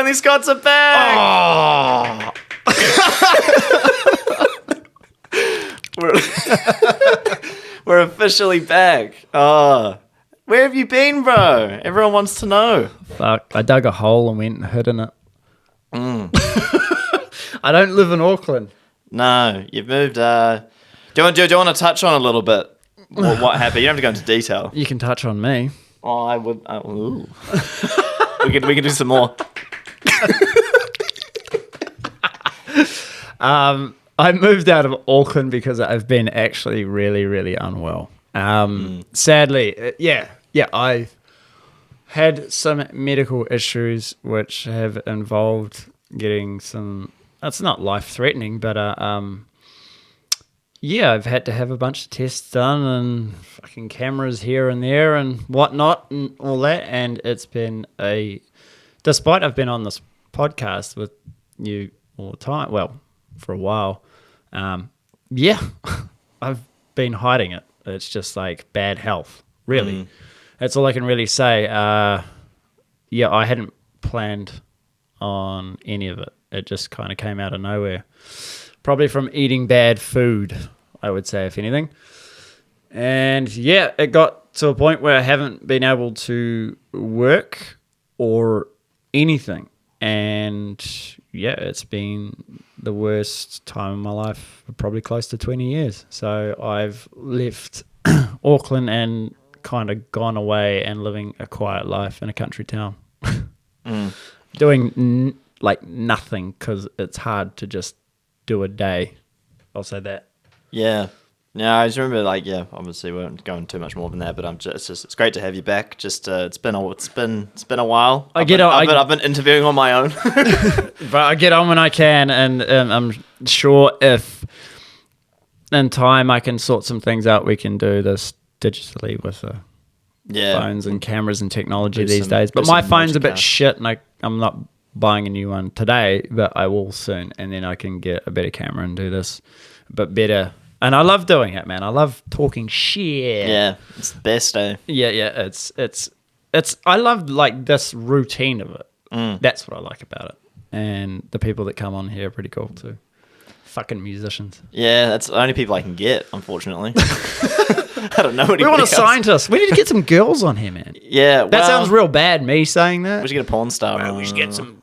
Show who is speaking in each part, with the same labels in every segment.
Speaker 1: Only Scots are back! We're officially back. Oh, where have you been, bro? Everyone wants to know.
Speaker 2: Fuck, I dug a hole and went and hid in it. I don't live in Auckland.
Speaker 1: No, you've moved. Do you want to touch on a little bit what happened? You don't have to go into detail.
Speaker 2: You can touch on me.
Speaker 1: Oh, I would. Ooh. we can do some more.
Speaker 2: I moved out of Auckland because I've been actually really, really unwell. Sadly, I had some medical issues which have involved getting some. It's not life-threatening, but I've had to have a bunch of tests done and fucking cameras here and there and whatnot and all that. And it's been despite I've been on this podcast with you all the time, well, for a while, I've been hiding it. It's just like bad health, really. That's all I can really say. I hadn't planned on any of it. It just kind of came out of nowhere. Probably from eating bad food, I would say, if anything. And it got to a point where I haven't been able to work or anything. And it's been the worst time of my life for probably close to 20 years. So I've left Auckland and kind of gone away and living a quiet life in a country town. Doing nothing because it's hard to just do a day. I'll say that.
Speaker 1: Yeah. No, I just remember, obviously we won't go into too much more than that, but it's great to have you back. Just it's been a while. I've been interviewing on my own,
Speaker 2: but I get on when I can, and I'm sure if in time I can sort some things out, we can do this digitally with phones and cameras and technology these days. But my phone's a bit shit, and I'm not buying a new one today, but I will soon, and then I can get a better camera and do this a bit better. And I love doing it, man. I love talking shit.
Speaker 1: Yeah, it's the best, eh?
Speaker 2: Yeah. It's. I love this routine of it. That's what I like about it. And the people that come on here are pretty cool too. Fucking musicians.
Speaker 1: Yeah, that's the only people I can get, unfortunately. I don't know anybody
Speaker 2: We want a
Speaker 1: else.
Speaker 2: scientist. We need to get some girls on here, man.
Speaker 1: Yeah,
Speaker 2: that sounds real bad. Me saying that.
Speaker 1: We should get a porn star.
Speaker 2: Well, we should get some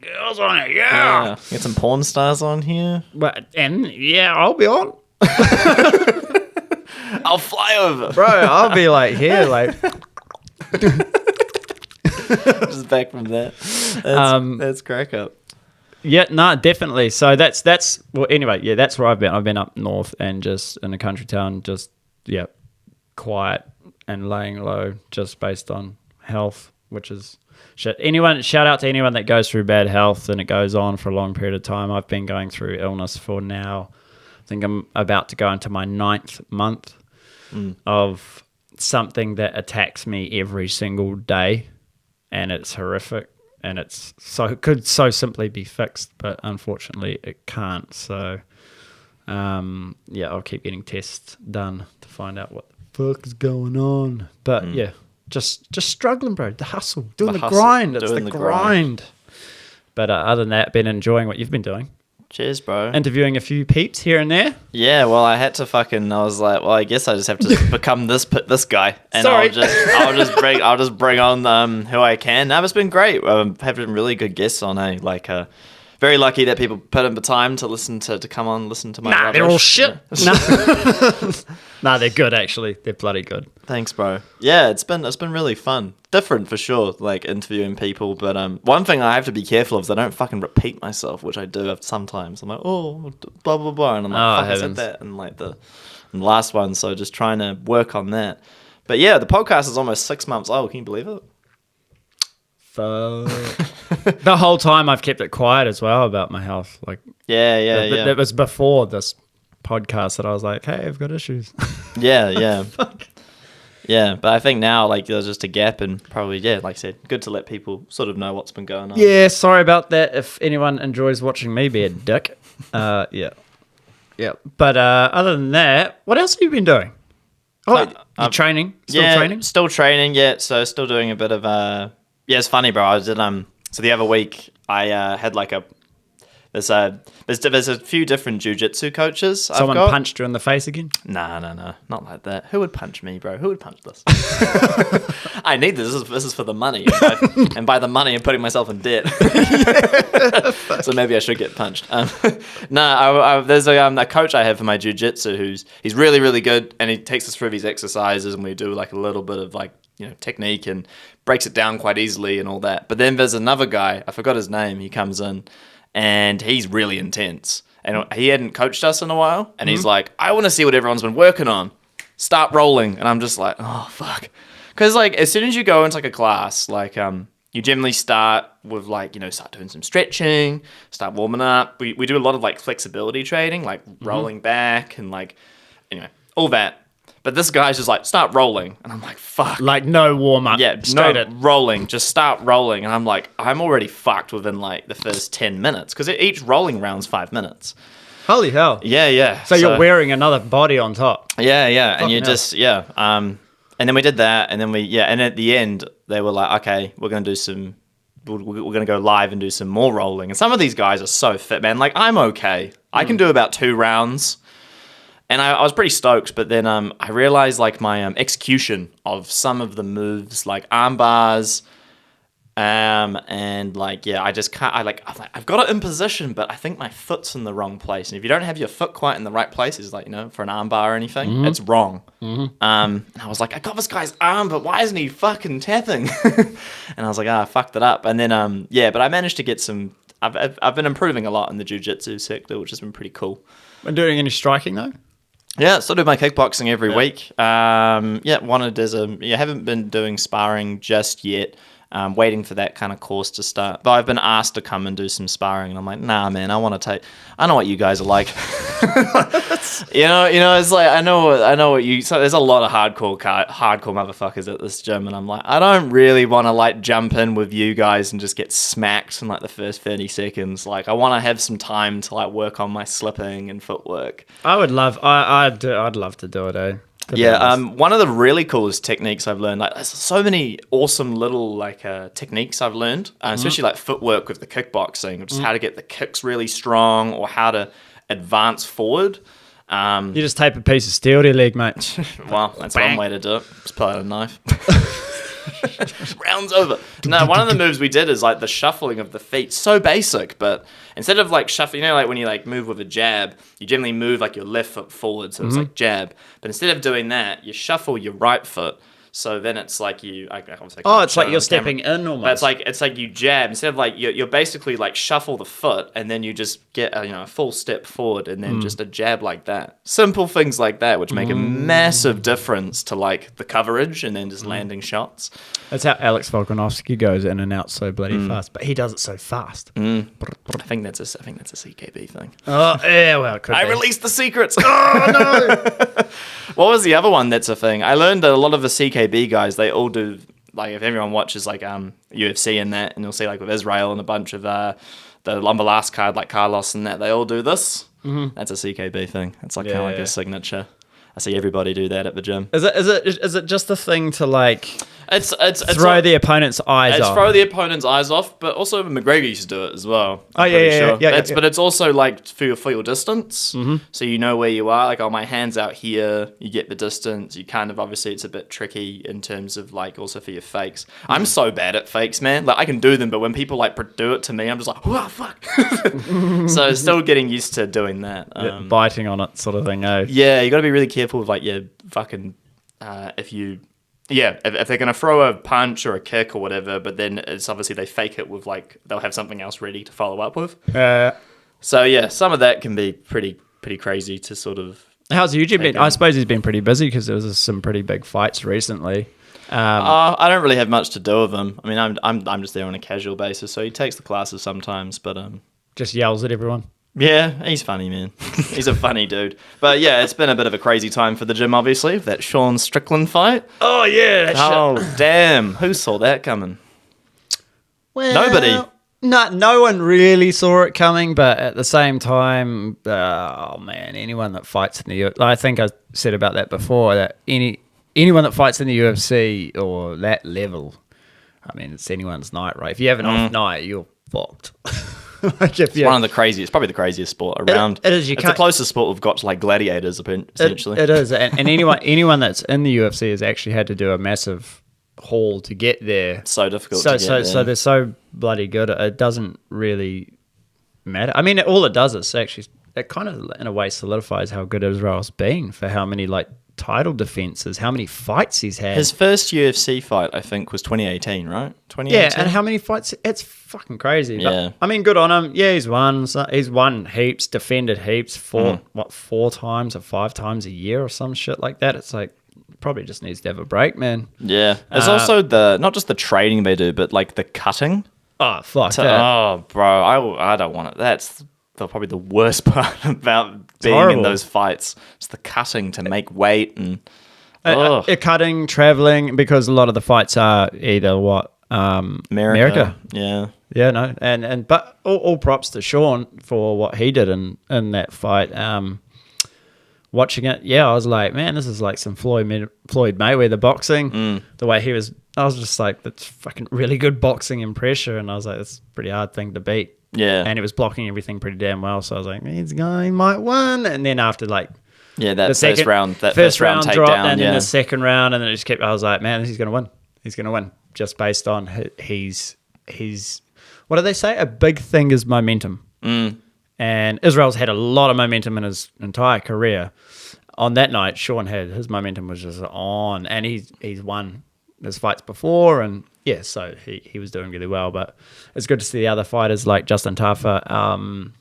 Speaker 2: girls on it. Yeah.
Speaker 1: Get some porn stars on here.
Speaker 2: But I'll be on.
Speaker 1: I'll fly over,
Speaker 2: bro. I'll be here,
Speaker 1: just back from that. That's crack up.
Speaker 2: Yeah, no, definitely. So that's well. Anyway, that's where I've been. I've been up north and just in a country town, just quiet and laying low, just based on health, which is shit. Shout out to anyone that goes through bad health and it goes on for a long period of time. I've been going through illness for now. I think I'm about to go into my 9th month of something that attacks me every single day, and it's horrific, and it could so simply be fixed, but unfortunately it can't. So I'll keep getting tests done to find out what the fuck is going on. But just struggling, bro. The hustle, doing the grind. It's the grind. But other than that, been enjoying what you've been doing.
Speaker 1: Cheers, bro.
Speaker 2: Interviewing a few peeps here and there.
Speaker 1: Yeah, well, I had to I was like, well, I guess I just have to become this guy, and
Speaker 2: Sorry.
Speaker 1: I'll just bring on who I can. No, it's been great. I've had some really good guests on. Very lucky that people put in the time to listen to come on, listen to my.
Speaker 2: Nah,
Speaker 1: rubbish.
Speaker 2: they're all shit. Nah, they're good actually. They're bloody good.
Speaker 1: Thanks, bro. Yeah, it's been really fun. Different for sure, interviewing people. But one thing I have to be careful of is I don't fucking repeat myself, which I do sometimes. I'm like, oh, blah blah blah, and I'm like, fuck, I said that, and the last one. So just trying to work on that. But yeah, the podcast is almost 6 months old. Can you believe it?
Speaker 2: The whole time I've kept it quiet as well about my health.
Speaker 1: Yeah.
Speaker 2: It was before this podcast that I was like, hey, I've got issues.
Speaker 1: Yeah. Yeah, but I think now, there's just a gap, and probably, like I said, good to let people sort of know what's been going on.
Speaker 2: Yeah, sorry about that. If anyone enjoys watching me be a dick. Yeah. But other than that, what else have you been doing? Oh, you're training? Still training?
Speaker 1: Still training, yeah. So still doing a bit of... Yeah, it's funny, bro. I did So the other week, I had like a there's a few different jiu-jitsu coaches.
Speaker 2: Someone
Speaker 1: I've got.
Speaker 2: punched you in the face again?
Speaker 1: Nah, not like that. Who would punch me, bro? Who would punch this? I need this. This is for the money, and by the money, I'm putting myself in debt. So maybe I should get punched. There's a coach I have for my jiu-jitsu he's really really good, and he takes us through these exercises, and we do like a little bit of like technique and breaks it down quite easily and all that. But then there's another guy. I forgot his name. He comes in. And he's really intense. And he hadn't coached us in a while. And he's like, I want to see what everyone's been working on. Start rolling. And I'm just like, oh, fuck. Because, like, as soon as you go into, like, a class, like, you generally start with, like, start doing some stretching, start warming up. We do a lot of, like, flexibility training, like rolling back and, like, all that. But this guy's just like, start rolling. And I'm like, fuck.
Speaker 2: Like, no warm-up.
Speaker 1: Yeah, rolling. Just start rolling. And I'm like, I'm already fucked within, like, the first 10 minutes. Because each rolling round's 5 minutes.
Speaker 2: Holy hell.
Speaker 1: Yeah.
Speaker 2: So you're wearing another body on top.
Speaker 1: Yeah. And
Speaker 2: Fucking
Speaker 1: you just, yeah. And then we did that. And then and at the end, they were like, okay, we're going to do we're going to go live and do some more rolling. And some of these guys are so fit, man. Like, I'm okay. I can do about 2 rounds. And I was pretty stoked, but then I realized like my execution of some of the moves, like arm bars, and like I just can't. I've got it in position, but I think my foot's in the wrong place. And if you don't have your foot quite in the right place, it's like for an arm bar or anything, it's wrong. And I was like, I got this guy's arm, but why isn't he fucking tapping? And I was like, I fucked it up. And then but I managed to get some. I've been improving a lot in the jiu-jitsu sector, which has been pretty cool.
Speaker 2: Been doing any striking though?
Speaker 1: Yeah, still do my kickboxing every week. Haven't been doing sparring just yet. Waiting for that kind of course to start. But I've been asked to come and do some sparring, and I'm like, nah, man, I know what you guys are like. It's like I know what you. So there's a lot of hardcore motherfuckers at this gym, and I'm like, I don't really want to like jump in with you guys and just get smacked in like the first 30 seconds. Like I want to have some time to like work on my slipping and footwork.
Speaker 2: I'd love to do it, eh?
Speaker 1: One of the really coolest techniques I've learned, like there's so many awesome little like techniques I've learned, especially like footwork with the kickboxing, which is how to get the kicks really strong or how to advance forward.
Speaker 2: You just tape a piece of steel to your leg, mate.
Speaker 1: Well, that's one way to do it. Just pull out a knife. Round's over. No, one of the moves we did is like the shuffling of the feet. So basic, but instead of like shuffling, like when you like move with a jab, you generally move like your left foot forward, so it's like jab. But instead of doing that, you shuffle your right foot. So then it's like
Speaker 2: it's like you're stepping in almost.
Speaker 1: But it's like you jab instead of like you're basically like shuffle the foot and then you just get a full step forward and then just a jab like that. Simple things like that which make a massive difference to like the coverage and then just landing shots.
Speaker 2: That's how Alex Volkanovski goes in and out so bloody fast, but he does it so fast.
Speaker 1: I think that's a CKB thing.
Speaker 2: Oh yeah, well it could
Speaker 1: I
Speaker 2: be.
Speaker 1: released the secrets. Oh no! What was the other one that's a thing? I learned that a lot of the CKB guys, they all do, like if everyone watches like UFC and that, and you'll see like with Israel and a bunch of the Lumber Last card like Carlos and that, they all do this. That's a CKB thing. It's like kind of like a signature. I see everybody do that at the gym.
Speaker 2: Is it just a thing to like
Speaker 1: it's
Speaker 2: throw the opponent's eyes off?
Speaker 1: Throw the opponent's eyes off, but also McGregor used to do it as well.
Speaker 2: I'm pretty sure.
Speaker 1: But it's also like for your distance, so you know where you are. Like, my hand's out here, you get the distance. You kind of obviously it's a bit tricky in terms of like also for your fakes. I'm so bad at fakes, man. Like I can do them, but when people like do it to me, I'm just like, oh fuck. So still getting used to doing that.
Speaker 2: Biting on it, sort of thing. Eh?
Speaker 1: Yeah, you got to be really careful with like your fucking if they're going to throw a punch or a kick or whatever, but then it's obviously they fake it with like, they'll have something else ready to follow up with. So yeah, some of that can be pretty crazy to sort of...
Speaker 2: How's Eugene been? I suppose he's been pretty busy because there was some pretty big fights recently.
Speaker 1: I don't really have much to do with him. I mean, I'm just there on a casual basis, so he takes the classes sometimes, but...
Speaker 2: Just yells at everyone.
Speaker 1: Yeah, he's funny, man. He's a funny dude. But yeah, it's been a bit of a crazy time for the gym, obviously, with that Sean Strickland fight.
Speaker 2: Oh, yeah.
Speaker 1: Damn. Who saw that coming?
Speaker 2: Well,
Speaker 1: nobody.
Speaker 2: No one really saw it coming, but at the same time, anyone that fights in the UFC, I think I said about that before, that anyone that fights in the UFC or that level, I mean, it's anyone's night, right? If you have an off night, you're fucked. Like
Speaker 1: it's one of the craziest, it's probably the craziest sport around.
Speaker 2: It is.
Speaker 1: It's the closest sport we've got to like gladiators, essentially.
Speaker 2: It is, and anyone that's in the UFC has actually had to do a massive haul to get there.
Speaker 1: So difficult. To get there.
Speaker 2: So they're so bloody good. It doesn't really matter. I mean, all it does is actually it kind of in a way solidifies how good Israel's been for how many like title defenses, how many fights he's had.
Speaker 1: His first UFC fight, I think, was 2018, right? 2018.
Speaker 2: Yeah, and how many fights? It's fucking crazy.
Speaker 1: Yeah.
Speaker 2: But, I mean, good on him. Yeah, he's won. So he's won heaps, defended heaps, fought, 4 times or 5 times a year or some shit like that. It's like, probably just needs to have a break, man.
Speaker 1: Yeah. There's also not just the training they do, but like the cutting.
Speaker 2: Oh, fuck that.
Speaker 1: Oh, bro, I don't want it. That's probably the worst part about being
Speaker 2: horrible.
Speaker 1: in those fights. It's the cutting to make weight and
Speaker 2: cutting, traveling, because a lot of the fights are either America.
Speaker 1: Yeah,
Speaker 2: no, and but all props to Sean for what he did in that fight. Watching it, I was like, man, this is like some Floyd Mayweather boxing. The way he was, I was just like, that's fucking really good boxing and pressure, and I was like, that's a pretty hard thing to beat.
Speaker 1: Yeah.
Speaker 2: And he was blocking everything pretty damn well. So I was like, he might win. And then after like
Speaker 1: that first round
Speaker 2: dropped,
Speaker 1: takedown,
Speaker 2: and then the second round, and then it just kept. I was like, man, he's gonna win. He's gonna win just based on his what do they say? A big thing is momentum. And Israel's had a lot of momentum in his entire career. On that night, Sean had his momentum was just on, and he's won his fights before, and so he was doing really well. But it's good to see the other fighters like Justin Tafa,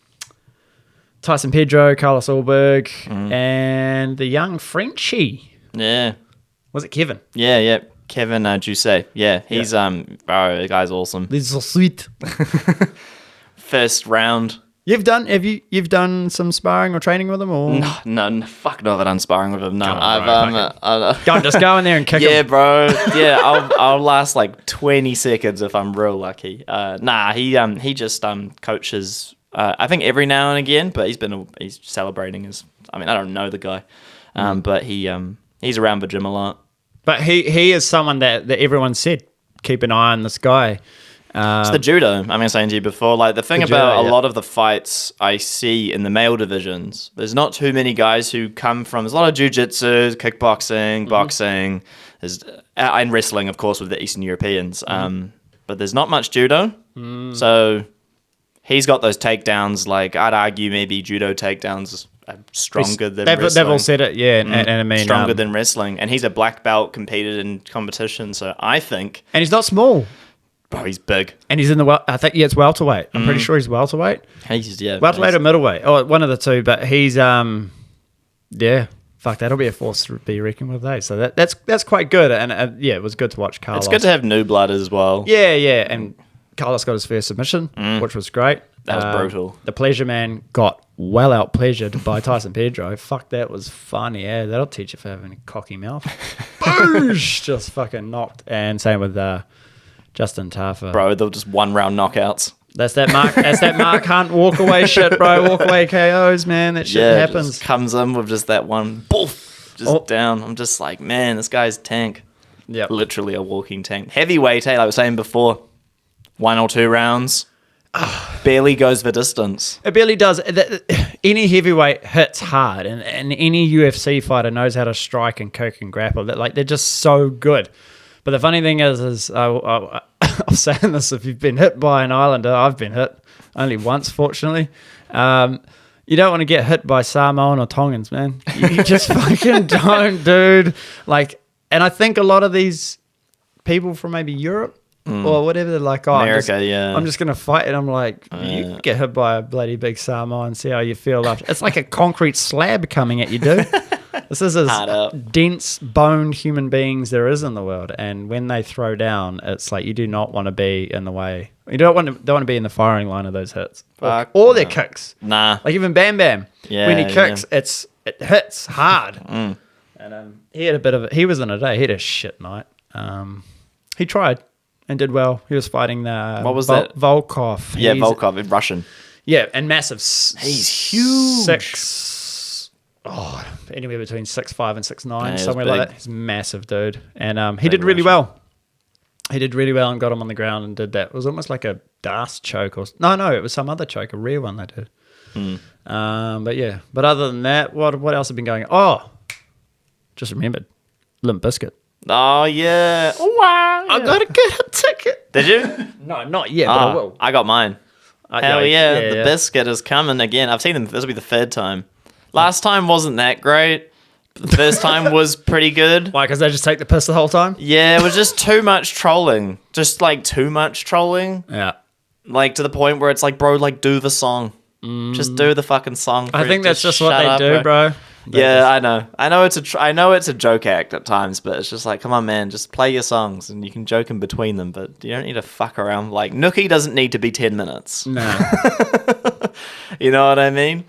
Speaker 2: Tyson Pedro, Carlos Ulberg, and the young Frenchie.
Speaker 1: Yeah.
Speaker 2: Was it Kevin?
Speaker 1: Yeah. Kevin Juice. Yeah, he's the guy's awesome.
Speaker 2: This is so sweet.
Speaker 1: First round.
Speaker 2: You've done some sparring or training with him, or
Speaker 1: no, fuck no, that I'm sparring with him. No,
Speaker 2: just go in there and kick him.
Speaker 1: Yeah, bro. Yeah, I'll last like 20 seconds if I'm real lucky. He just coaches. I think every now and again, but he's celebrating his. I mean, I don't know the guy, but he's around the gym a lot.
Speaker 2: But he is someone that everyone said keep an eye on this guy.
Speaker 1: It's the judo. I mean, saying to you before, like the thing about a lot of the fights I see in the male divisions, there's not too many guys who come from. There's a lot of jiu-jitsu, kickboxing, boxing, and wrestling, of course, with the Eastern Europeans. But there's not much judo. So he's got those takedowns. Like I'd argue, maybe judo takedowns are stronger than wrestling.
Speaker 2: They've all said it, yeah. And I mean,
Speaker 1: stronger than wrestling. And he's a black belt, competed in competition. So I think,
Speaker 2: and he's not small.
Speaker 1: Bro, he's big.
Speaker 2: And he's in I think, it's welterweight. I'm pretty sure he's welterweight. Welterweight or middleweight. Oh, one of the two. But he's, fuck, that'll be a force to be reckoned with, eh? So that's quite good. And it was good to watch Carlos.
Speaker 1: It's good to have new blood as well.
Speaker 2: Yeah. And Carlos got his first submission, which was great.
Speaker 1: That was brutal.
Speaker 2: The Pleasure Man got well out pleasured by Tyson Pedro. Fuck, that was funny. Yeah, that'll teach you for having a cocky mouth. Boosh! Just fucking knocked. And same with Justin Tafa.
Speaker 1: Bro, they're just 1 round knockouts.
Speaker 2: That's that Mark Hunt walk away shit, bro. Walk away KOs, man. That shit happens.
Speaker 1: Just comes in with just that one boof, down. I'm just like, man, this guy's tank.
Speaker 2: Yeah.
Speaker 1: Literally a walking tank. Heavyweight, like I was saying before. 1 or 2 rounds. Barely goes the distance.
Speaker 2: It barely does. Any heavyweight hits hard, and any UFC fighter knows how to strike and kick and grapple. They're just so good. But the funny thing is I was saying this, if you've been hit by an Islander, I've been hit only once, fortunately. You don't want to get hit by Samoan or Tongans, man. You just fucking don't, dude. Like, and I think a lot of these people from maybe Europe or whatever, they're like,
Speaker 1: America,
Speaker 2: I'm just going to fight. And I'm like, you get hit by a bloody big Samoan, see how you feel after. It's like a concrete slab coming at you, dude. This is as dense boned human beings there is in the world, and when they throw down, it's like you do not want to be in the way. You don't want to be in the firing line of those hits or their kicks.
Speaker 1: Nah,
Speaker 2: like even Bam Bam, when he kicks, it hits hard. And he had a bit of he was in a day. He had a shit night. He tried and did well. He was fighting the
Speaker 1: what was that?
Speaker 2: Volkov.
Speaker 1: Volkov in Russian.
Speaker 2: Yeah, and massive.
Speaker 1: He's huge.
Speaker 2: Anywhere between 6'5" and 6'9", somewhere like that. He's a massive dude, and he did really well. he did really well and got him on the ground and did that. It was almost like a Das choke it was some other choke, a rare one they did. But other than that, what else have been going on? Oh, just remembered, Limp Bizkit.
Speaker 1: Oh yeah! Wow!
Speaker 2: I gotta get a ticket.
Speaker 1: Did you?
Speaker 2: No, not yet, but I will.
Speaker 1: I got mine. Hell
Speaker 2: yeah,
Speaker 1: the biscuit is coming again. I've seen them. This will be the third time. Last time wasn't that great. The first time was pretty good.
Speaker 2: Why? Because they just take the piss the whole time?
Speaker 1: Yeah, it was just too much trolling. Just like too much trolling.
Speaker 2: Yeah.
Speaker 1: Like to the point where it's like, bro, like do the song. Just do the fucking song.
Speaker 2: I think that's just what they do, bro.
Speaker 1: Yeah, I know. I know it's a joke act at times, but it's just like, come on, man, just play your songs and you can joke in between them, but you don't need to fuck around. Like Nookie doesn't need to be 10 minutes.
Speaker 2: No.
Speaker 1: You know what I mean?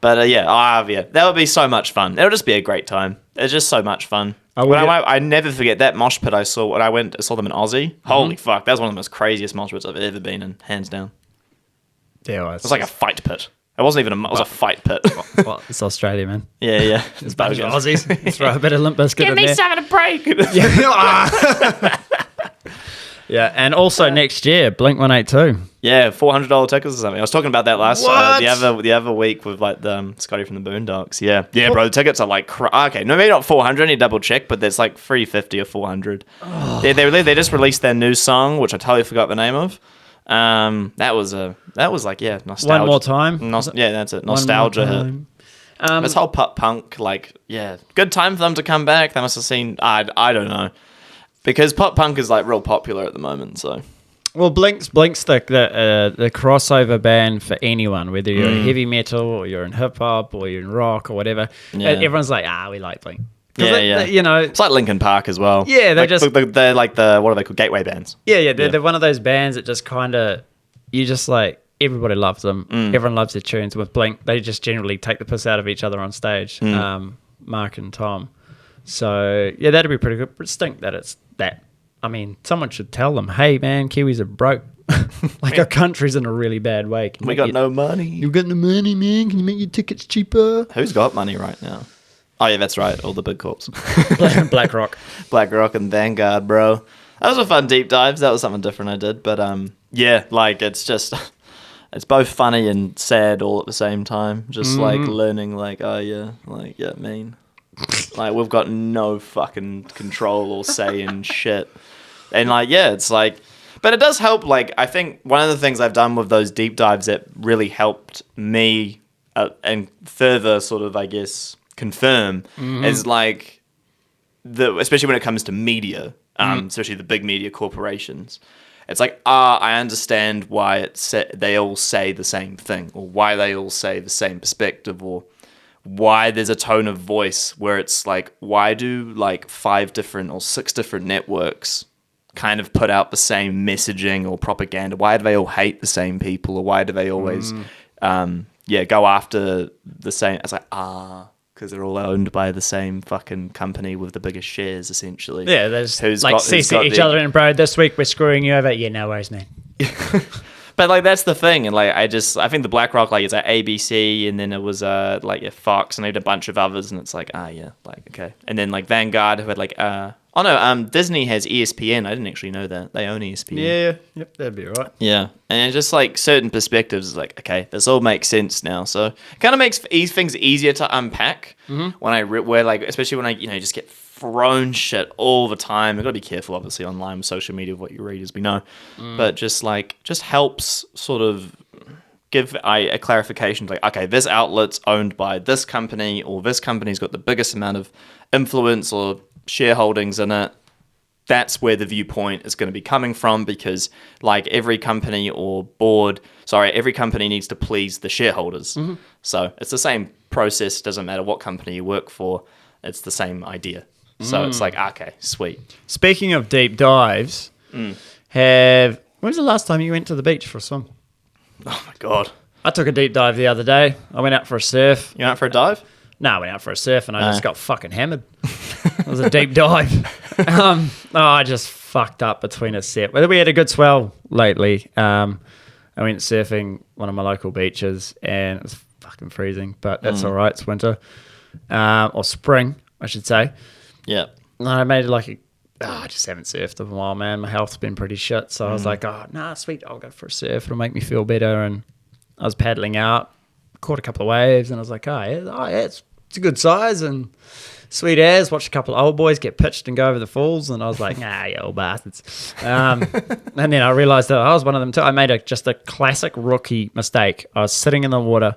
Speaker 1: But that would be so much fun. It'll just be a great time. It's just so much fun. I never forget that mosh pit I saw when I saw them in Aussie. Holy fuck, that was one of the most craziest mosh pits I've ever been in, hands down.
Speaker 2: Yeah,
Speaker 1: it was like a fight pit. It wasn't even it was a fight pit.
Speaker 2: Well, it's Australia, man.
Speaker 1: Yeah.
Speaker 2: It's a bunch of Aussies. Throw a bit of Limp Bizkit in there.
Speaker 1: Give me some of a break.
Speaker 2: Yeah, and also next year, Blink-182.
Speaker 1: Yeah, $400 tickets or something. I was talking about that last
Speaker 2: What?
Speaker 1: the other week with like the Scotty from the Boondocks. Yeah, bro. The tickets are like okay. No, maybe not 400. I need to double check, but there's like 350 or 400. Oh. They just released their new song, which I totally forgot the name of. That was nostalgia.
Speaker 2: One more time.
Speaker 1: That's it. Nostalgia hit. This whole pop punk, good time for them to come back. They must have seen. I don't know, because pop punk is like real popular at the moment. So,
Speaker 2: well, Blink's the crossover band for anyone, whether you're in heavy metal or you're in hip hop or you're in rock or whatever. Yeah. Everyone's like, we like Blink.
Speaker 1: Yeah. It's like Linkin Park as well.
Speaker 2: Yeah, they're
Speaker 1: they're like the what are they called? Gateway bands.
Speaker 2: Yeah. They're one of those bands that just kind of you just like everybody loves them. Everyone loves their tunes. With Blink, they just generally take the piss out of each other on stage. Mark and Tom. So yeah, that'd be pretty good. But stink that it's that. I mean, someone should tell them, hey man, Kiwis are broke. Like our country's in a really bad way.
Speaker 1: We got no money.
Speaker 2: You got no money, man. Can you make your tickets cheaper?
Speaker 1: Who's got money right now? Oh, yeah, that's right. All the big corps.
Speaker 2: BlackRock.
Speaker 1: BlackRock and Vanguard, bro. That was a fun deep dive. That was something different I did. But, it's just... It's both funny and sad all at the same time. Just, learning, mean. Like, we've got no fucking control or say in shit. And, it's like... But it does help, I think one of the things I've done with those deep dives that really helped me and further sort of, I guess... confirm is especially when it comes to media, especially the big media corporations. It's like, I understand why they all say the same thing, or why they all say the same perspective, or why there's a tone of voice where it's like, why do 5 different or 6 different networks kind of put out the same messaging or propaganda? Why do they all hate the same people, or why do they always go after the same? It's like, because they're all owned by the same fucking company with the biggest shares, essentially.
Speaker 2: Yeah, there's CC each other and bro, this week we're screwing you over. Yeah, no worries, man.
Speaker 1: But that's the thing, and I think the BlackRock it's ABC, and then it was Fox, and they had a bunch of others, and it's okay. And then Vanguard, who had Disney has ESPN. I didn't actually know that they own ESPN.
Speaker 2: Yeah, yep, that'd be right.
Speaker 1: Yeah, and just certain perspectives, okay, this all makes sense now. So it kind of makes things easier to unpack when especially when I just get thrown shit all the time. I've got to be careful, obviously, online with social media of what you read, as we know. But just helps sort of give a clarification. Okay, this outlet's owned by this company, or this company's got the biggest amount of influence or shareholdings in it. That's where the viewpoint is going to be coming from, because every company needs to please the shareholders. So it's the same process. Doesn't matter what company you work for. It's the same idea. So it's okay, sweet.
Speaker 2: Speaking of deep dives, when was the last time you went to the beach for a swim?
Speaker 1: Oh my God.
Speaker 2: I took a deep dive the other day. I went out for a surf.
Speaker 1: You went out for a dive?
Speaker 2: No, I went out for a surf and I just got fucking hammered. It was a deep dive. I just fucked up between a set. We had a good swell lately. I went surfing one of my local beaches and it was fucking freezing, but that's all right. It's winter. Or spring, I should say.
Speaker 1: Yeah.
Speaker 2: And I made I just haven't surfed in a while, man. My health's been pretty shit. So I was like, oh, nah, sweet. I'll go for a surf. It'll make me feel better. And I was paddling out, caught a couple of waves, and I was like, it's a good size and sweet as. Watched a couple of old boys get pitched and go over the falls, and I was like, nah, you old bastards. And then I realized that I was one of them too. I made just a classic rookie mistake. I was sitting in the water,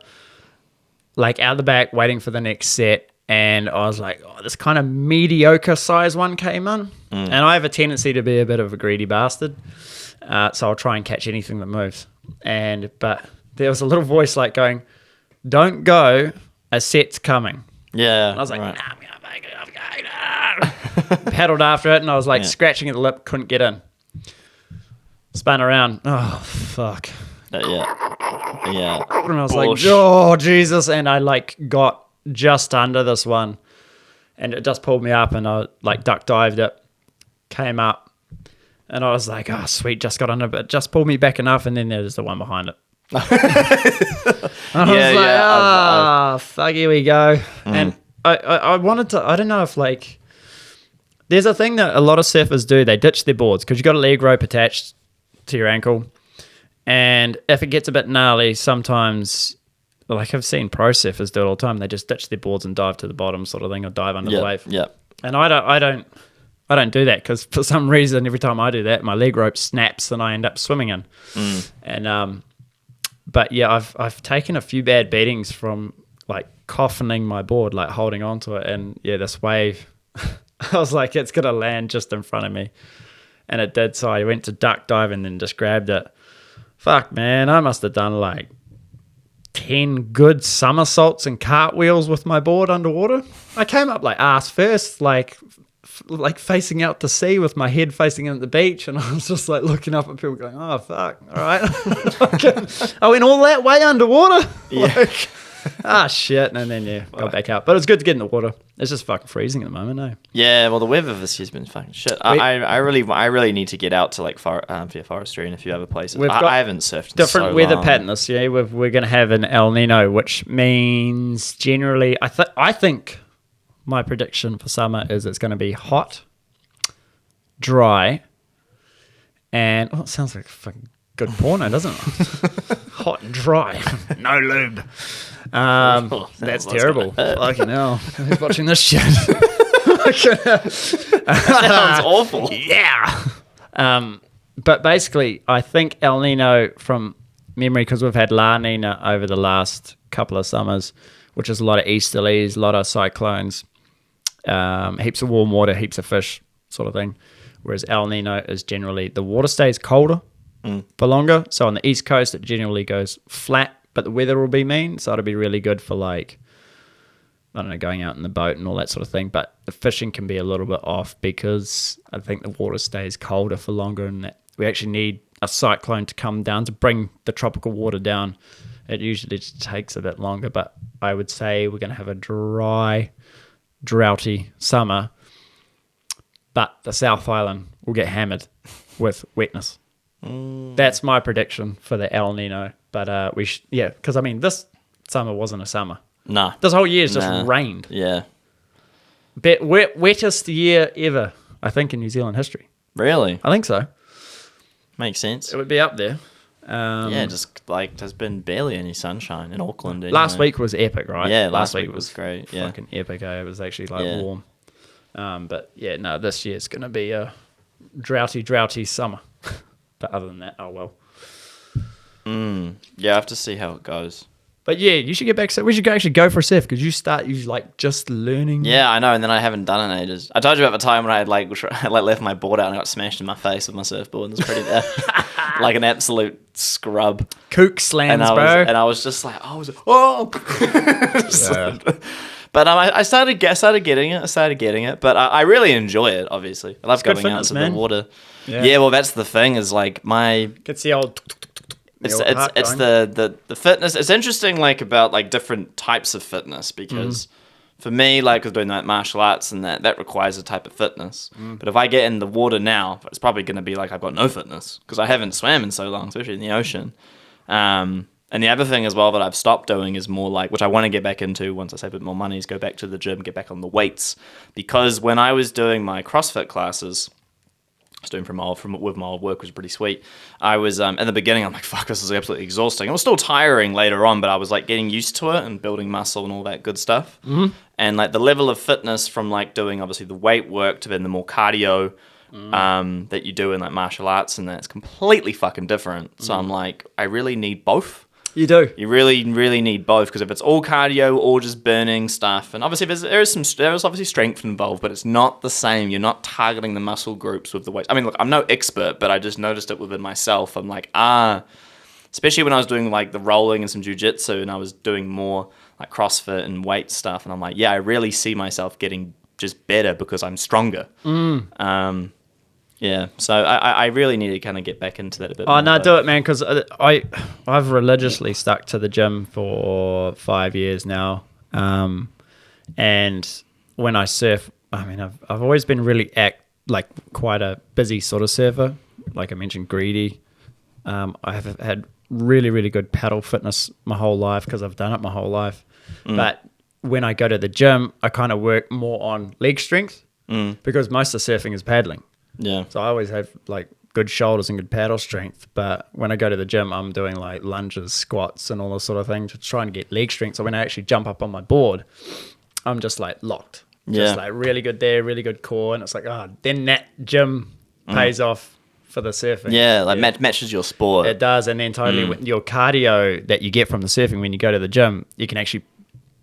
Speaker 2: like out the back, waiting for the next set, and I was like, this kind of mediocre size one came in. And I have a tendency to be a bit of a greedy bastard, so I'll try and catch anything that moves. But there was a little voice like going, don't go, a set's coming.
Speaker 1: Yeah.
Speaker 2: And I was like, nah, I'm going to make it. Paddled after it, and I was like scratching at the lip, couldn't get in. Spun around. Oh, fuck.
Speaker 1: Yeah.
Speaker 2: And I was like, oh, Jesus. And I like got just under this one, and it just pulled me up, and I like duck dived it, came up, and I was like, oh, sweet, just got under, but it just pulled me back enough, and then there's the one behind it. Fuck, here we go. And I wanted to, I don't know if like, there's a thing that a lot of surfers do. They ditch their boards because you've got a leg rope attached to your ankle. And if it gets a bit gnarly, sometimes, like I've seen pro surfers do it all the time. They just ditch their boards and dive to the bottom sort of thing, or dive under the wave. Yeah. And I don't do that because for some reason, every time I do that, my leg rope snaps and I end up swimming in. And, but yeah, I've taken a few bad beatings from like coffining my board, like holding onto it. And yeah, this wave, I was like, it's going to land just in front of me. And it did. So I went to duck dive and then just grabbed it. Fuck, man, I must have done like 10 good somersaults and cartwheels with my board underwater. I came up like ass first, like facing out to sea with my head facing in at the beach, and I was just like looking up at people going, oh fuck, all right. I went all that way underwater. Shit. And then got back out, but it was good to get in the water. It's just fucking freezing at the moment, eh?
Speaker 1: Yeah, well, the weather this year's been fucking shit. I really need to get out to like forestry and a few other places. I haven't surfed
Speaker 2: different
Speaker 1: in so
Speaker 2: weather
Speaker 1: long.
Speaker 2: pattern this year. We're going to have an El Nino, which means generally I think my prediction for summer is it's going to be hot, dry, and it sounds like fucking good porno, doesn't it? Hot and dry, no lube. That's terrible. Fucking hell, who's watching this shit?
Speaker 1: That sounds awful.
Speaker 2: Yeah. But basically, I think El Nino from memory, because we've had La Nina over the last couple of summers, which is a lot of easterlies, a lot of cyclones, heaps of warm water, heaps of fish, sort of thing. Whereas El Nino is generally, the water stays colder for longer. So on the east coast, it generally goes flat, but the weather will be mean. So it'll be really good for like, I don't know, going out in the boat and all that sort of thing. But the fishing can be a little bit off because I think the water stays colder for longer, and that we actually need a cyclone to come down to bring the tropical water down. It usually just takes a bit longer, but I would say we're going to have a dry, droughty summer, but the South Island will get hammered with wetness. That's my prediction for the El Nino. But because I mean, this summer wasn't a summer.
Speaker 1: Nah.
Speaker 2: This whole year's just rained.
Speaker 1: Yeah.
Speaker 2: Wettest year ever, I think, in New Zealand history.
Speaker 1: Really?
Speaker 2: I think so.
Speaker 1: Makes sense.
Speaker 2: It would be up there.
Speaker 1: Just like there's been barely any sunshine in Auckland.
Speaker 2: Last week was epic, right?
Speaker 1: Yeah, last week was great. Yeah,
Speaker 2: fucking epic. It was actually warm. But yeah, no, this year's gonna be a droughty summer. But other than that, oh well.
Speaker 1: Yeah, I have to see how it goes.
Speaker 2: But yeah, you should get back. We should actually go for a surf because you like just learning.
Speaker 1: Yeah, I know, and then I haven't done it in ages. I told you about the time when I had left my board out and I got smashed in my face with my surfboard. And it was pretty bad, like an absolute scrub.
Speaker 2: Kook slams, bro.
Speaker 1: And I was just like, But I started getting it. But I really enjoy it. Obviously, I love going out into the water. Yeah, well, that's the thing. Is like
Speaker 2: gets the old.
Speaker 1: It's the fitness. It's interesting, like about like different types of fitness, because for me, like with doing like martial arts and that requires a type of fitness. But if I get in the water now, it's probably going to be like I've got no fitness because I haven't swam in so long, especially in the ocean. And And the other thing as well that I've stopped doing is more like, which I want to get back into once I save a bit more money, is go back to the gym, get back on the weights. Because when I was doing my CrossFit classes, I was doing with my old work, which was pretty sweet. I was, in the beginning, I'm like, fuck, this is absolutely exhausting. It was still tiring later on, but I was like getting used to it and building muscle and all that good stuff. Mm-hmm. And like the level of fitness from like doing obviously the weight work to then the more cardio that you do in like martial arts, and that's completely fucking different. So I'm like, I really need both.
Speaker 2: You do.
Speaker 1: You really, really need both, because if it's all cardio or just burning stuff, and obviously there is obviously strength involved, but it's not the same. You're not targeting the muscle groups with the weights. I mean, look, I'm no expert, but I just noticed it within myself. I'm like, especially when I was doing like the rolling and some jiu-jitsu, and I was doing more like CrossFit and weight stuff, and I'm like, yeah, I really see myself getting just better because I'm stronger. Yeah, so I really need to kind of get back into that a bit more.
Speaker 2: Oh, no, do it, man, because I've religiously stuck to the gym for 5 years now. And when I surf, I mean, I've always been really quite a busy sort of surfer. Like I mentioned, greedy. I have had really, really good paddle fitness my whole life because I've done it my whole life. But when I go to the gym, I kind of work more on leg strength because most of surfing is paddling.
Speaker 1: Yeah.
Speaker 2: So I always have like good shoulders and good paddle strength. But when I go to the gym, I'm doing like lunges, squats, and all this sort of thing to try and get leg strength. So when I actually jump up on my board, I'm just like locked. Just like really good there, really good core. And it's like, then that gym pays off for the surfing.
Speaker 1: Yeah, like matches your sport.
Speaker 2: It does. And then totally your cardio that you get from the surfing when you go to the gym, you can actually,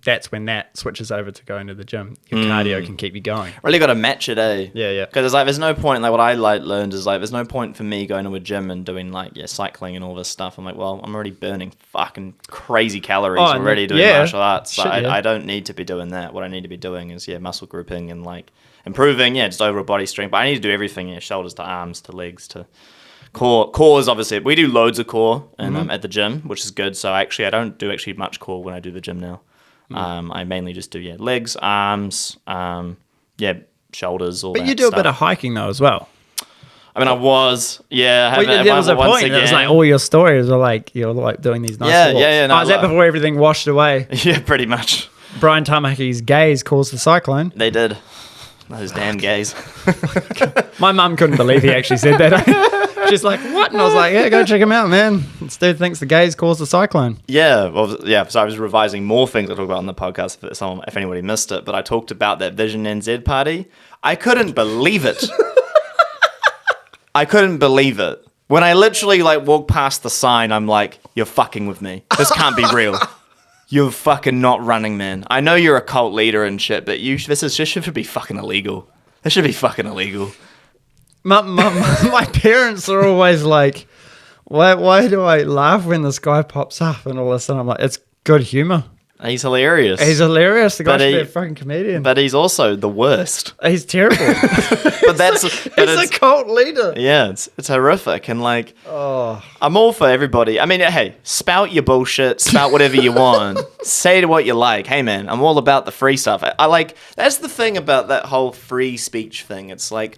Speaker 2: that's when that switches over to going to the gym. Your cardio can keep you going.
Speaker 1: Really got to match it, eh?
Speaker 2: Yeah.
Speaker 1: Because it's like, there's no point, like what I like learned is like, there's no point for me going to a gym and doing like, cycling and all this stuff. I'm like, well, I'm already burning fucking crazy calories already doing martial arts. So I don't need to be doing that. What I need to be doing is, muscle grouping and like improving, just overall body strength. But I need to do everything, shoulders to arms to legs to core. Core is obviously, we do loads of core and at the gym, which is good. So actually, I don't do actually much core when I do the gym now. I mainly just do legs, arms, shoulders, all that.
Speaker 2: But you do a bit of hiking though as well.
Speaker 1: I mean, I was,
Speaker 2: there was a point. It was like all your stories were like you're like doing these nice walks.
Speaker 1: No,
Speaker 2: is that before everything washed away?
Speaker 1: Yeah, pretty much.
Speaker 2: Brian Tamaki's gays caused the cyclone.
Speaker 1: They did. Those damn gays.
Speaker 2: My mum couldn't believe he actually said that. She's like, what? And I was like, yeah, go check him out, man. This dude thinks the gays caused the cyclone.
Speaker 1: Yeah, so I was revising more things I talk about on the podcast if anybody missed it, but I talked about that Vision NZ party. I couldn't believe it. I couldn't believe it. When I literally like walked past the sign, I'm like, you're fucking with me. This can't be real. You're fucking not running, man. I know you're a cult leader and shit, but this should be fucking illegal. This should be fucking illegal.
Speaker 2: My parents are always like, why do I laugh when this guy pops up and all this? And I'm like, it's good humor.
Speaker 1: He's hilarious.
Speaker 2: The guy should be a fucking comedian.
Speaker 1: But he's also the worst.
Speaker 2: He's terrible.
Speaker 1: He's
Speaker 2: a cult leader.
Speaker 1: Yeah, it's horrific. And like, I'm all for everybody. I mean, hey, spout your bullshit, spout whatever you want, say to what you like. Hey man, I'm all about the free stuff. I like, that's the thing about that whole free speech thing. It's like,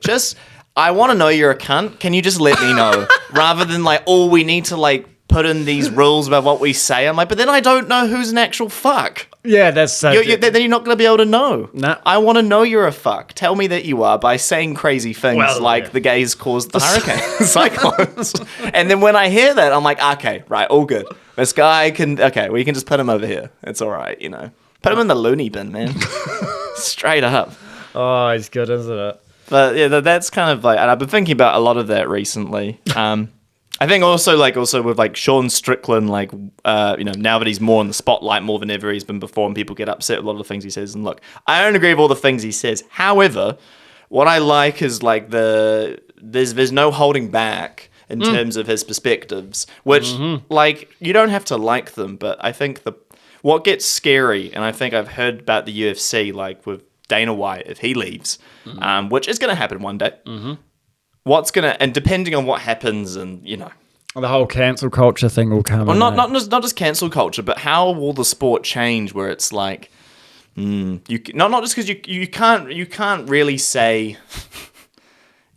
Speaker 1: I want to know you're a cunt. Can you just let me know? Rather than like, we need to like put in these rules about what we say. I'm like, but then I don't know who's an actual fuck.
Speaker 2: Yeah, that's so.
Speaker 1: Then you're not going to be able to know.
Speaker 2: Nah.
Speaker 1: I want to know you're a fuck. Tell me that you are by saying crazy things the gays caused the hurricane cyclones. And then when I hear that, I'm like, okay, right, all good. This guy we can just put him over here. It's all right, Put him in the loony bin, man. Straight up.
Speaker 2: Oh, he's good, isn't it?
Speaker 1: But yeah, that's kind of like, and I've been thinking about a lot of that recently. I think also with like Sean Strickland, like, now that he's more in the spotlight more than ever he's been before, and people get upset with a lot of the things he says. And look, I don't agree with all the things he says. However, what I like is like there's no holding back in terms of his perspectives, which like you don't have to like them, but I think what gets scary, and I think I've heard about the UFC like with Dana White if he leaves, which is going to happen one day. And depending on what happens, and
Speaker 2: the whole cancel culture thing will come.
Speaker 1: Well, not just cancel culture, but how will the sport change? Where it's like, not just because you can't really say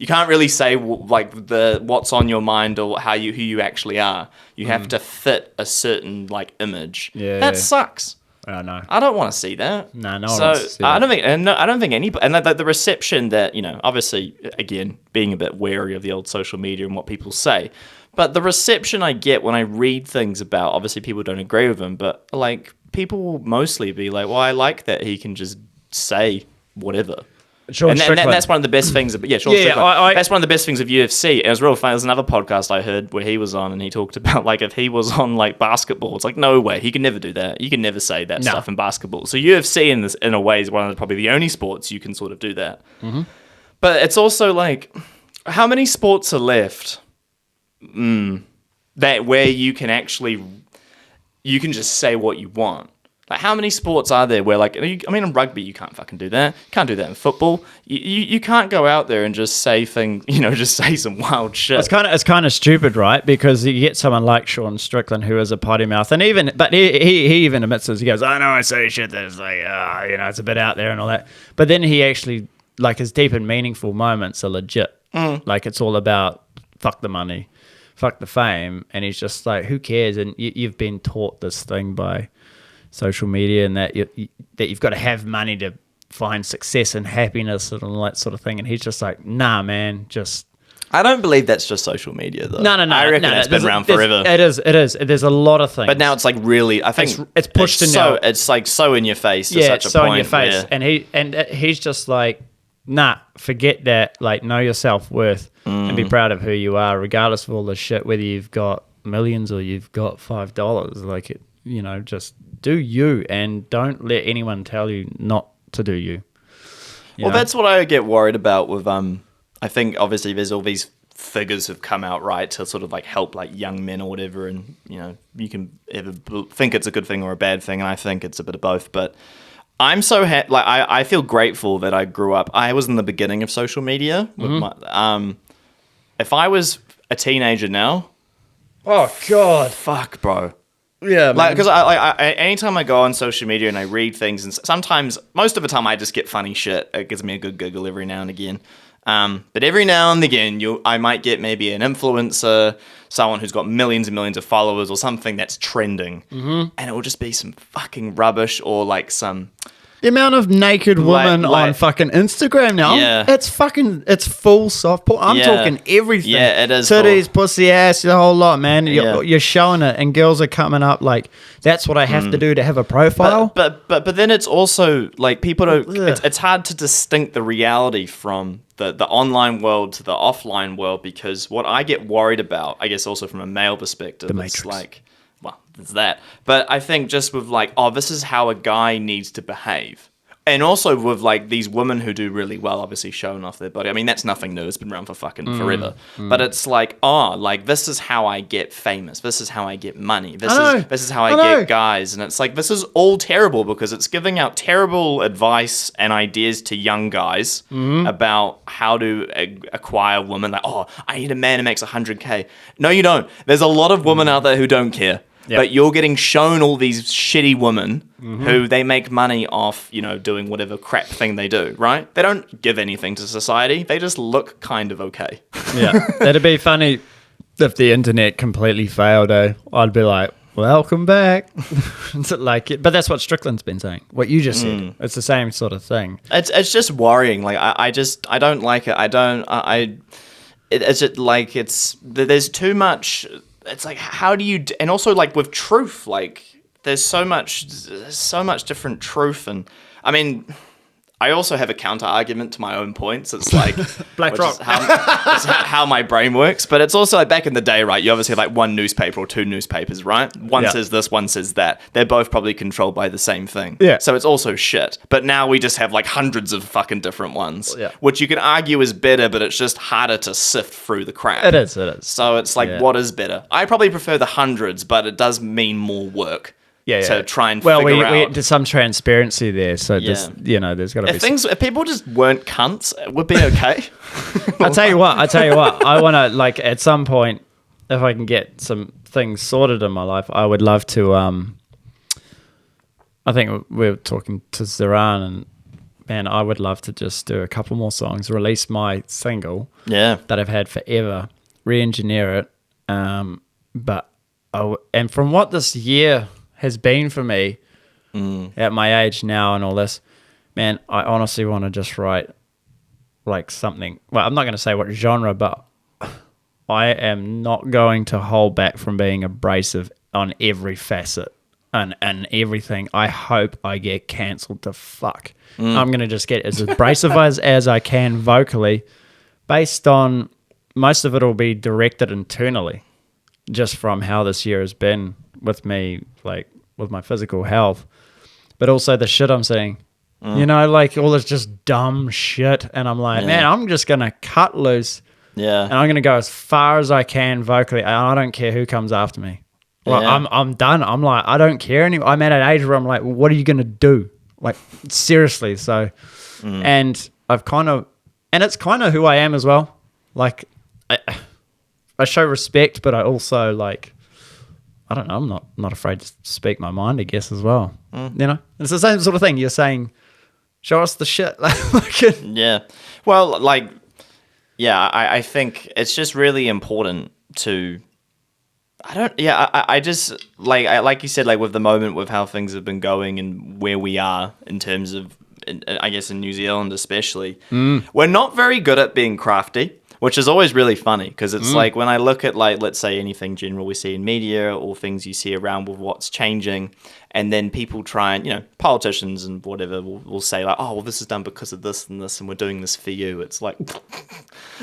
Speaker 1: You can't really say like what's on your mind or who you actually are. You have to fit a certain like image.
Speaker 2: Yeah,
Speaker 1: that sucks.
Speaker 2: I know.
Speaker 1: I don't want to see that.
Speaker 2: No, no.
Speaker 1: So I don't think, I don't think anybody, and the reception that, you know, obviously, again, being a bit wary of the old social media and what people say, but the reception I get when I read things about, obviously people don't agree with him, but like people will mostly be like, well, I like that he can just say whatever. And that's one of the best things. That's one of the best things of UFC. And it was real funny. There's another podcast I heard where he was on, and he talked about like if he was on like basketball, it's like no way he can never do that. You can never say that stuff in basketball. So UFC in a way is one of probably the only sports you can sort of do that. Mm-hmm. But it's also like, how many sports are left that where you can just say what you want? Like, how many sports are there where, like, I mean, in rugby, you can't fucking do that. You can't do that in football. You can't go out there and just say things, you know, just say some wild shit.
Speaker 2: It's kind of stupid, right? Because you get someone like Sean Strickland who is a potty mouth, and he even admits this. He goes, I know I say shit that's like, you know, it's a bit out there and all that. But then he actually, like, his deep and meaningful moments are legit. Like, it's all about fuck the money, fuck the fame, and he's just like, who cares? And you've been taught this thing by social media, and that you've got to have money to find success and happiness and all that sort of thing. And he's just like, nah, man, just...
Speaker 1: I don't believe that's just social media, though.
Speaker 2: No.
Speaker 1: I reckon it's been around forever.
Speaker 2: It is. There's a lot of things.
Speaker 1: But now it's like really, I think...
Speaker 2: It's pushed in now.
Speaker 1: It's like so in your face to such a
Speaker 2: so
Speaker 1: point.
Speaker 2: in your face.
Speaker 1: Yeah.
Speaker 2: And he's just like, nah, forget that. Like, know your self-worth and be proud of who you are, regardless of all this shit, whether you've got millions or you've got $5. Like, it, you know, just... do you, and don't let anyone tell you not to do you.
Speaker 1: Well, that's what I get worried about with, I think obviously there's all these figures have come out, right, to sort of like help like young men or whatever, and, you know, you can either think it's a good thing or a bad thing, and I think it's a bit of both, but I'm so like I feel grateful that I grew up. I was in the beginning of social media. With if I was a teenager now,
Speaker 2: oh god,
Speaker 1: fuck, bro.
Speaker 2: Yeah,
Speaker 1: like, because I anytime I go on social media and I read things, and sometimes, most of the time, I just get funny shit. It gives me a good giggle every now and again. But every now and again, I might get maybe an influencer, someone who's got millions and millions of followers, or something that's trending, and it will just be some fucking rubbish, or like some...
Speaker 2: The amount of naked women on fucking Instagram now, it's full soft porn. I'm talking everything.
Speaker 1: Yeah, it is.
Speaker 2: Titties, pussy, ass, the whole lot, man. You're showing it, and girls are coming up like, that's what I have to do to have a profile.
Speaker 1: But then it's also like people don't. It's hard to distinct the reality from the online world to the offline world, because what I get worried about, I guess, also from a male perspective,
Speaker 2: the Matrix.
Speaker 1: Is like, well, there's that. But I think just with like, oh, this is how a guy needs to behave. And also with like these women who do really well, obviously showing off their body. I mean, that's nothing new. It's been around for fucking forever. But it's like, oh, like this is how I get famous. This is how I get money. This is how I get guys. And it's like, this is all terrible, because it's giving out terrible advice and ideas to young guys about how to acquire women. Like, oh, I need a man who makes 100K. No, you don't. There's a lot of women out there who don't care. Yep. But you're getting shown all these shitty women who they make money off, you know, doing whatever crap thing they do, right? They don't give anything to society. They just look kind of okay.
Speaker 2: Yeah. It'd be funny if the internet completely failed, eh? I'd be like, welcome back. But that's what Strickland's been saying. What you just said. It's the same sort of thing.
Speaker 1: It's just worrying. Like, I don't like it. It's just like, there's too much... It's like, how do you... And also, like, with truth, like, there's so much different truth. And, I mean, I also have a counter-argument to my own points. It's like...
Speaker 2: Black Rock.
Speaker 1: It's how my brain works. But it's also, like, back in the day, right, you obviously have, like, one newspaper or two newspapers, right? One says this, one says that. They're both probably controlled by the same thing.
Speaker 2: Yeah.
Speaker 1: So it's also shit. But now we just have, like, hundreds of fucking different ones. Yeah. Which you can argue is better, but it's just harder to sift through the crap.
Speaker 2: It is.
Speaker 1: So it's like, what is better? I probably prefer the hundreds, but it does mean more work. To try and figure out.
Speaker 2: There's some transparency there, so just, you know, there's got to be...
Speaker 1: If people just weren't cunts, it would be okay.
Speaker 2: I tell you what, I want to, like, at some point, if I can get some things sorted in my life, I would love to, I think we were talking to Zaran, and man, I would love to just do a couple more songs, release my single
Speaker 1: Yeah.
Speaker 2: that I've had forever, re-engineer it. And from what this year has been for me at my age now and all this, man, I honestly want to just write like something. Well, I'm not going to say what genre, but I am not going to hold back from being abrasive on every facet and everything. I hope I get cancelled to fuck. I'm going to just get as abrasive as I can vocally, based on most of it will be directed internally, just from how this year has been with me, like with my physical health, but also the shit I'm seeing. You know, like all this just dumb shit. And I'm like, man, I'm just going to cut loose.
Speaker 1: Yeah.
Speaker 2: And I'm going to go as far as I can vocally. And I don't care who comes after me. Like, I'm done. I'm like, I don't care anymore. I'm at an age where I'm like, what are you going to do? Like, seriously. So, and I've kind of, and it's kind of who I am as well. Like, I show respect, but I also like, I don't know, I'm not afraid to speak my mind, I guess, as well. You know, it's the same sort of thing. You're saying, show us the shit.
Speaker 1: Yeah. Well, like, yeah, I think it's just really important to, I just, like you said, like with the moment with how things have been going and where we are in terms of, I guess in New Zealand especially, we're not very good at being crafty, which is always really funny because it's like when I look at like, let's say anything general we see in media or things you see around with what's changing, and then people try and, you know, politicians and whatever will say like, oh, well, this is done because of this and this and we're doing this for you. It's like,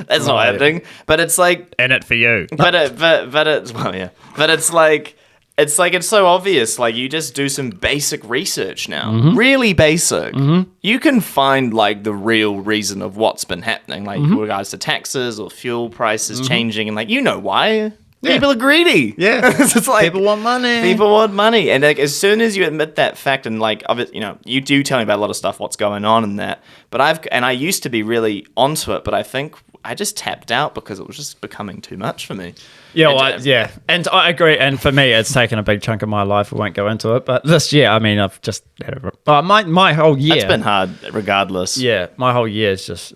Speaker 1: that's not happening. But it's like,
Speaker 2: in it for you.
Speaker 1: But it's, well, yeah. But it's like, it's so obvious. Like, you just do some basic research now. Really basic. You can find, like, the real reason of what's been happening. Like, with regards to taxes or fuel prices changing. And, like, you know why.
Speaker 2: Yeah.
Speaker 1: People are gready.
Speaker 2: Yeah.
Speaker 1: It's like,
Speaker 2: People want money.
Speaker 1: People want money. And, like, as soon as you admit that fact and, like, of it, you know, you do tell me about a lot of stuff, what's going on in that. But I used to be really onto it, but I think I just tapped out because it was just becoming too much for me.
Speaker 2: Yeah, and I agree. And for me, it's taken a big chunk of my life. I won't go into it, but this year, I mean, I've just had my whole year.
Speaker 1: It's been hard, regardless.
Speaker 2: Yeah, my whole year is just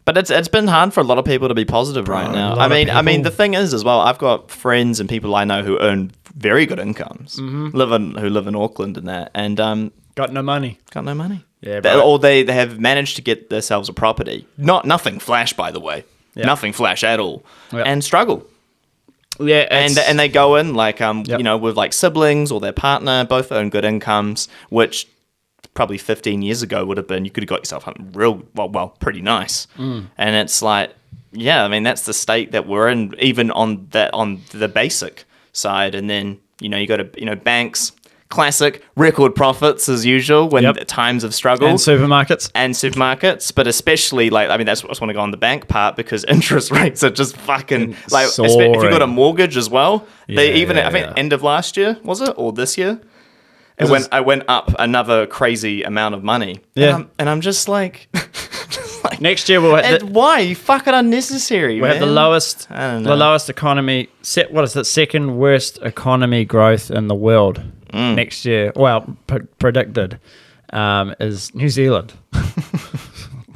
Speaker 1: But it's been hard for a lot of people to be positive right now. I mean, the thing is as well, I've got friends and people I know who earn very good incomes, who live in Auckland and that, and
Speaker 2: got no money.
Speaker 1: Yeah, or they have managed to get themselves a property. Nothing flash, by the way. Yeah. Nothing flash at all, and struggle.
Speaker 2: Yeah,
Speaker 1: and they go in like you know, with like siblings or their partner, both earn good incomes, which probably 15 years ago would have been, you could have got yourself real pretty nice. And it's like, yeah, I mean, that's the state that we're in, even on the basic side. And then, you know, you got to, you know, banks, classic record profits as usual when times of struggle,
Speaker 2: and
Speaker 1: supermarkets, but especially like, I mean, that's what I just want to go on the bank part, because interest rates are just fucking like, if you got a mortgage as well, I think end of last year, was it, or this year, I went up another crazy amount of money. And I'm just like,
Speaker 2: next year we'll have
Speaker 1: why you fucking unnecessary.
Speaker 2: We have the lowest economy. What is it? Second worst economy growth in the world next year. Well, predicted is New Zealand.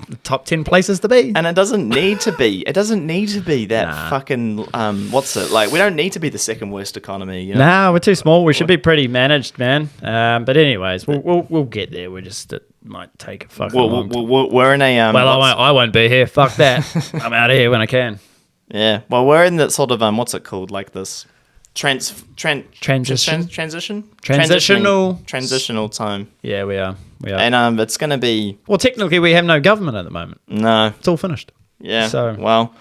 Speaker 2: The top 10 places to be,
Speaker 1: and it doesn't need to be. It doesn't need to be that fucking. What's it like? We don't need to be the second worst economy. You know?
Speaker 2: Nah, we're too small. We should be pretty managed, man. But anyways, we'll get there. We're just it might take a fucking.
Speaker 1: We're in a.
Speaker 2: I won't be here. Fuck that. I'm out of here when I can.
Speaker 1: Yeah. Well, we're in that sort of what's it called? Like this.
Speaker 2: Transitional
Speaker 1: time.
Speaker 2: Yeah, we are.
Speaker 1: And it's going to be...
Speaker 2: Well, technically, we have no government at the moment.
Speaker 1: No.
Speaker 2: It's all finished.
Speaker 1: Yeah.
Speaker 2: So,
Speaker 1: well,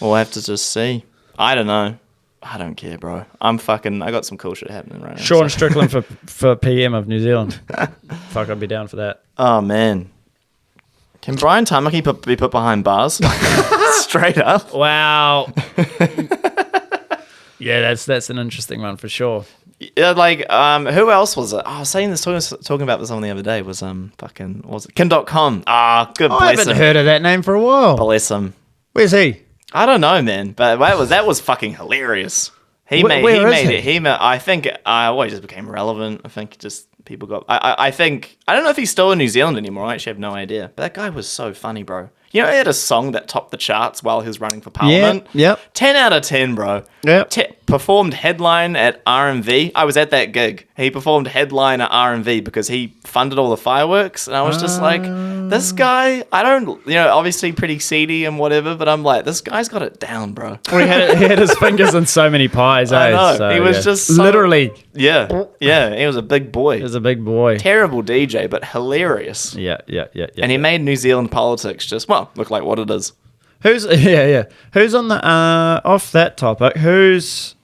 Speaker 1: we'll have to just see. I don't know. I don't care, bro. I got some cool shit happening right now.
Speaker 2: Sean Strickland for PM of New Zealand. Fuck, I'd be down for that.
Speaker 1: Oh, man. Can Brian Tamaki be put behind bars? Straight up.
Speaker 2: Wow. Yeah, that's an interesting one for sure.
Speaker 1: Yeah, like who else was it? Oh, I was saying this, talking about this on the other day. Was what was it? Kin.com. Ah, good.
Speaker 2: I haven't heard of that name for a while.
Speaker 1: Bless him.
Speaker 2: Where's he?
Speaker 1: I don't know, man. But that was fucking hilarious. He made it. I think he just became relevant. I think just people got. I think I don't know if he's still in New Zealand anymore. I actually have no idea. But that guy was so funny, bro. You know, he had a song that topped the charts while he was running for Parliament.
Speaker 2: Yep.
Speaker 1: 10 out of 10, bro.
Speaker 2: Yep.
Speaker 1: Performed headline at RMV. I was at that gig. He performed headline at RMV because he funded all the fireworks. And I was just like, this guy, I don't, obviously pretty seedy and whatever, but I'm like, this guy's got it down, bro.
Speaker 2: Well, he had his fingers in so many pies,
Speaker 1: I know.
Speaker 2: So,
Speaker 1: he was just
Speaker 2: literally.
Speaker 1: Yeah. Yeah. He was a big boy.
Speaker 2: He was a big boy.
Speaker 1: Terrible DJ, but hilarious.
Speaker 2: Yeah.
Speaker 1: And he made New Zealand politics just, look like what it is.
Speaker 2: Who's Who's on the off that topic? Who's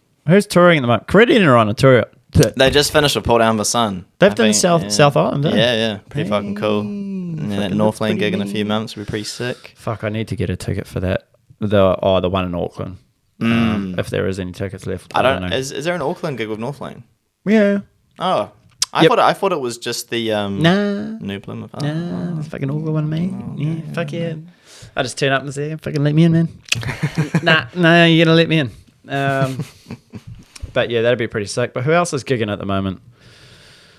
Speaker 2: touring at the moment? Caribbean are on a tour.
Speaker 1: They just finished with Pull Down the Sun.
Speaker 2: They've done South Island, didn't they?
Speaker 1: Yeah. Pretty fucking cool. And that Northland gig in a few months would be pretty sick.
Speaker 2: Fuck, I need to get a ticket for that. The one in Auckland. If there is any tickets left.
Speaker 1: I don't know. Is there an Auckland gig with Northland?
Speaker 2: Yeah.
Speaker 1: Oh. I thought it was just the New Plymouth.
Speaker 2: Nah, it's fucking Auckland one, mate. Yeah, fuck yeah. I just turn up and say, fucking let me in, man. nah, you're gonna let me in. But yeah, that'd be pretty sick. But who else is gigging at the moment?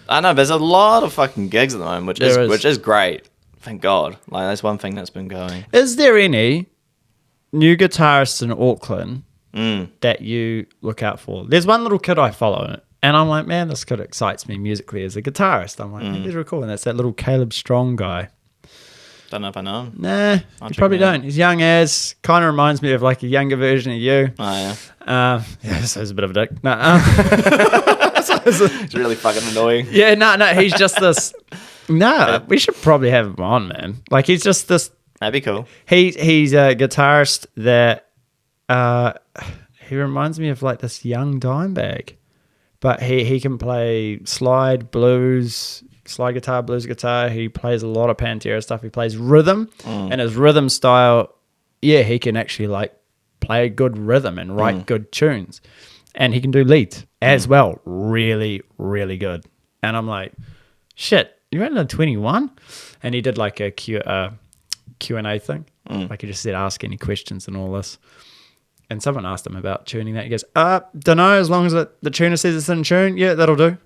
Speaker 1: I know there's a lot of fucking gigs at the moment, which is great. Thank God. Like that's one thing that's been going.
Speaker 2: Is there any new guitarists in Auckland that you look out for? There's one little kid I follow, and I'm like, man, this kid excites me musically as a guitarist. I'm like, he's really cool. And that's that little Caleb Strong guy.
Speaker 1: Don't know if I know him.
Speaker 2: Nah, you probably don't. He's young as, kind of reminds me of like a younger version of you.
Speaker 1: Oh, yeah.
Speaker 2: So he's a bit of a dick.
Speaker 1: It's really fucking annoying.
Speaker 2: Yeah, no, he's just this. We should probably have him on, man. Like, he's just this.
Speaker 1: That'd be cool.
Speaker 2: He's a guitarist that he reminds me of like this young Dimebag, but he can play slide guitar, blues guitar. He plays a lot of Pantera stuff. He plays rhythm, and his rhythm style, he can actually like play good rhythm and write good tunes, and he can do leads as well. Really, really good. And I'm like, shit, you're only 21, and he did like a Q&A thing. Like he just said, ask any questions and all this. And someone asked him about tuning that. He goes, don't know, as long as the tuner says it's in tune, yeah, that'll do.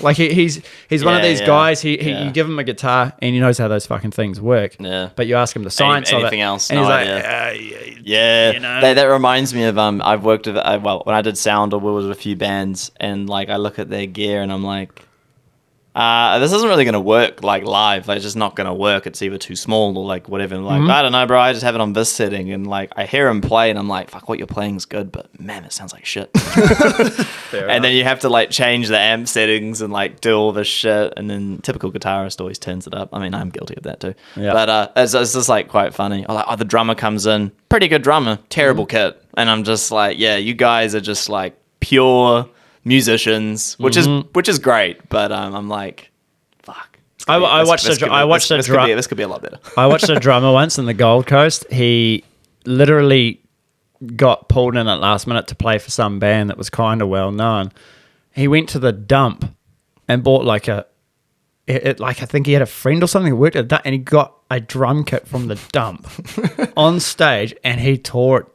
Speaker 2: Like he's one of these guys, you give him a guitar and he knows how those fucking things work. Yeah. But you ask him the science of it.
Speaker 1: Anything else,
Speaker 2: and he's like,
Speaker 1: that reminds me of, I've worked with, when I did sound or with a few bands, and like I look at their gear and I'm like, this isn't really going to work like live. Like, it's just not going to work. It's either too small or like whatever. And like, I don't know, bro. I just have it on this setting. And like, I hear him play and I'm like, fuck, what you're playing is good, but man, it sounds like shit. And then you have to like change the amp settings and like do all this shit. And then typical guitarist always turns it up. I mean, I'm guilty of that too. Yeah. But it's just like quite funny. I'm like, the drummer comes in, pretty good drummer, terrible kit. And I'm just like, yeah, you guys are just like pure musicians, which is great, but I'm like, fuck. This could be a lot better.
Speaker 2: I watched a drummer once in the Gold Coast. He literally got pulled in at last minute to play for some band that was kind of well known. He went to the dump and bought I think he had a friend or something who worked at a dump, and he got a drum kit from the dump on stage, and he tore it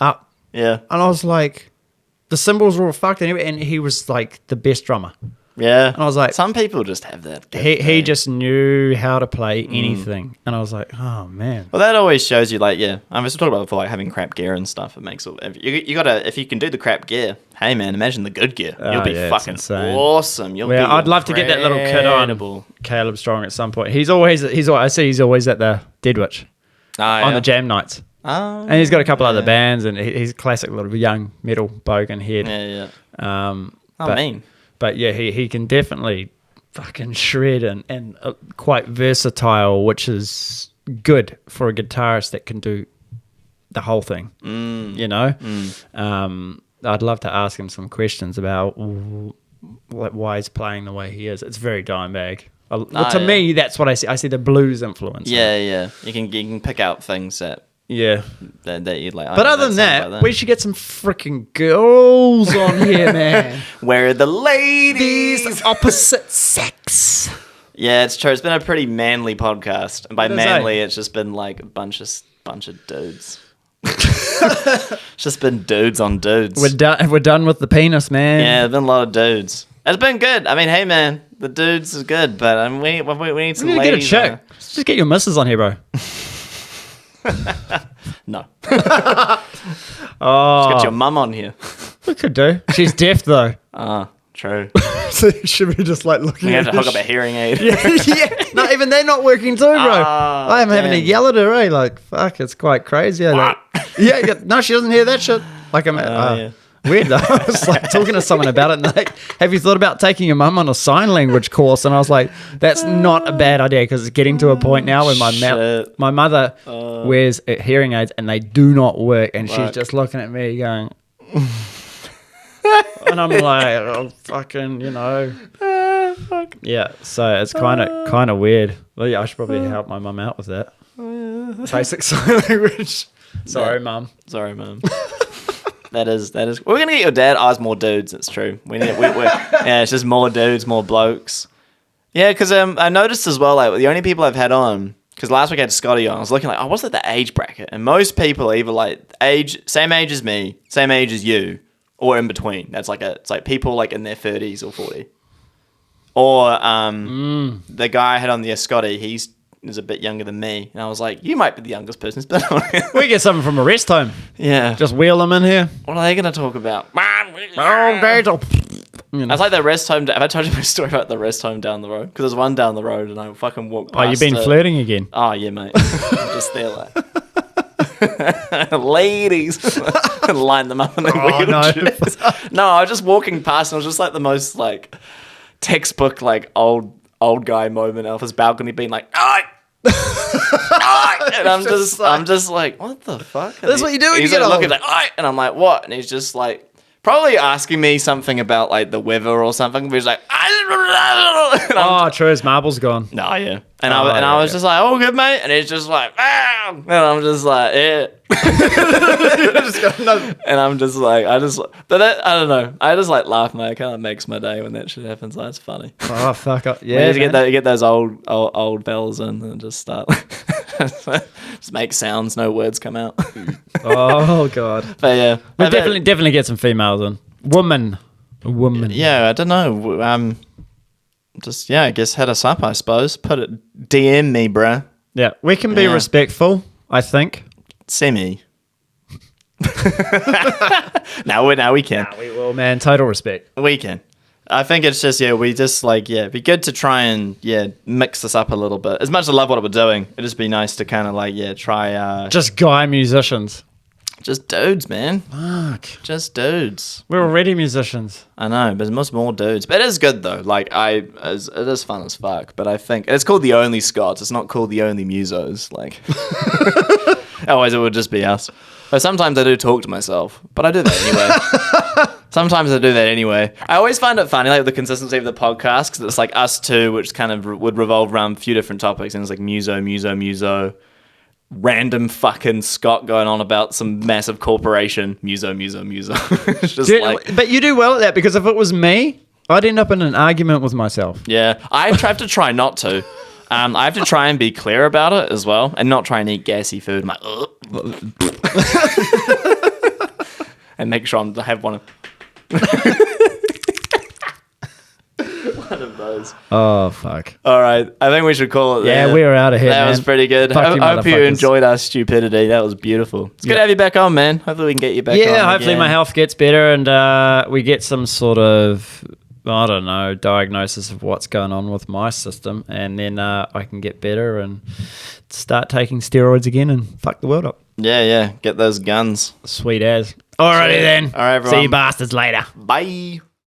Speaker 2: up. Yeah, and I was like, the cymbals were all fucked anyway, and he was like the best drummer.
Speaker 1: Yeah.
Speaker 2: And I was like,
Speaker 1: some people just have that.
Speaker 2: He just knew how to play anything. And I was like, oh man.
Speaker 1: Well, that always shows you, like, I was talking about before, like having crap gear and stuff. It makes you gotta, if you can do the crap gear, hey man, imagine the good gear. You'll be fucking awesome.
Speaker 2: I'd love to get that little kid on Caleb Strong at some point. He's always at the Deadwitch on the jam nights. Oh, and he's got a couple other bands, and he's a classic little young metal bogan head.
Speaker 1: Yeah.
Speaker 2: But yeah, he can definitely fucking shred and quite versatile, which is good for a guitarist that can do the whole thing. You know, I'd love to ask him some questions about why he's playing the way he is. It's very Dimebag. To me, that's what I see. I see the blues influence.
Speaker 1: Yeah. You can pick out things that.
Speaker 2: Yeah,
Speaker 1: that you'd like.
Speaker 2: But other than that, we should get some freaking girls on here, man.
Speaker 1: Where are the ladies?
Speaker 2: Opposite sex.
Speaker 1: Yeah, it's true. It's been a pretty manly podcast, and by manly, it's just been like a bunch of dudes. It's just been dudes on dudes.
Speaker 2: We're done with the penis, man.
Speaker 1: Yeah, there's been a lot of dudes. It's been good. I mean, hey man, the dudes is good, but we need some
Speaker 2: You need to get a
Speaker 1: ladies.
Speaker 2: chick. Just get your missus on here, bro.
Speaker 1: No.
Speaker 2: Oh,
Speaker 1: Let's get your mum on here.
Speaker 2: we could do. She's deaf though.
Speaker 1: Ah, true.
Speaker 2: So should we just like looking
Speaker 1: We have
Speaker 2: at
Speaker 1: to hook up a hearing aid.
Speaker 2: yeah. No, even they're not working too, bro. I am having to
Speaker 1: damn.
Speaker 2: yell at her, eh? Like, fuck, it's quite crazy. Like, yeah, no, she doesn't hear that shit. Like, I'm
Speaker 1: yeah.
Speaker 2: weird though. I was like talking to someone about it, and they're like, have you thought about taking your mum on a sign language course? And I was like, that's not a bad idea because it's getting to a point now where my mother wears hearing aids and they do not work, and she's just looking at me going. And I'm like, oh, fucking, you know.
Speaker 1: Fuck.
Speaker 2: Yeah, so it's kind of weird. Well, yeah, I should probably help my mum out with that. Basic sign language. Sorry, mum.
Speaker 1: Sorry, mum. That is. We're gonna get your dad. Oh, it's more dudes. It's true. Yeah, it's just more dudes, more blokes. Yeah, because I noticed as well, like the only people I've had on, because last week I had Scotty on. I was looking like, what's like the age bracket? And most people are either like same age as me, same age as you, or in between. It's like people like in their 30s or 40. Or the guy I had on the Scotty, he's a bit younger than me, and I was like, you might be the youngest person who's been on here.
Speaker 2: We get something from a rest home.
Speaker 1: Yeah.
Speaker 2: Just wheel them in here.
Speaker 1: What are they going to talk about?
Speaker 2: Oh, Daniel. You know.
Speaker 1: It's like the rest home. Have I told you my story about the rest home down the road? Because there's one down the road, and I fucking walked past.
Speaker 2: Oh, you've been flirting again.
Speaker 1: Oh yeah, mate. I'm just there like ladies, line them up in their wheelchairs. No, I was just walking past, and it was just like the most like textbook like old guy moment off his balcony, being like, "Oh." And I'm just like, what the fuck?
Speaker 2: That's what you do when
Speaker 1: He's
Speaker 2: you get
Speaker 1: like looking
Speaker 2: old.
Speaker 1: like, and I'm like, what? And he's just like, probably asking me something about like the weather or something. But he's like,
Speaker 2: Oh, true. His marble's gone.
Speaker 1: no, yeah. And I was just like, oh, good, mate. And he's just like, ah. And I'm just like, yeah. And I'm just like, but that, I don't know. I just like laugh, mate. It kind of makes my day when that shit happens. That's funny.
Speaker 2: Oh, fuck up.
Speaker 1: Yeah,
Speaker 2: Yeah,
Speaker 1: you get those old bells in and just start, just make sounds, no words come out.
Speaker 2: Oh, God.
Speaker 1: But yeah,
Speaker 2: We definitely get some females in. Woman.
Speaker 1: Yeah, I don't know. Just I guess hit us up. I suppose DM me, bruh.
Speaker 2: Yeah, we can be respectful, I think.
Speaker 1: Semi. Now we can.
Speaker 2: We will, man. Total respect.
Speaker 1: We can. I think it's just we just like it'd be good to try and mix this up a little bit. As much as I love what we're doing, it'd just be nice to kind of like try
Speaker 2: Just guy musicians.
Speaker 1: just dudes, man.
Speaker 2: Fuck.
Speaker 1: Just dudes.
Speaker 2: We're already musicians.
Speaker 1: I know, but there's more dudes. But it is good though. Like it is fun as fuck. But I think it's called the Only Scots. It's not called the Only Musos. Like, otherwise it would just be us. But sometimes I do talk to myself. But I do that anyway. Sometimes I do that anyway. I always find it funny, like the consistency of the podcast, because it's like us two, which kind of would revolve around a few different topics, and it's like muso. Random fucking Scott going on about some massive corporation. Muso. It's just
Speaker 2: But you do well at that, because if it was me, I'd end up in an argument with myself.
Speaker 1: Yeah, I have to try not to. I have to try and be clear about it as well, and not try and eat gassy food. I'm like, and make sure I have one of those.
Speaker 2: Oh, fuck.
Speaker 1: All right, I think we should call it there.
Speaker 2: Yeah, we are out of here,
Speaker 1: That
Speaker 2: man.
Speaker 1: was pretty good.
Speaker 2: Fuck you,
Speaker 1: I hope you
Speaker 2: motherfuckers.
Speaker 1: enjoyed our stupidity. That was beautiful. It's good to have you back on, man. Hopefully we can get you back on.
Speaker 2: Yeah, hopefully
Speaker 1: again.
Speaker 2: my health gets better and we get some sort of, I don't know, diagnosis of what's going on with my system, and then I can get better and start taking steroids again and fuck the world up.
Speaker 1: Yeah, get those guns.
Speaker 2: Sweet as. Alrighty then.
Speaker 1: All right, everyone.
Speaker 2: See you bastards later.
Speaker 1: Bye.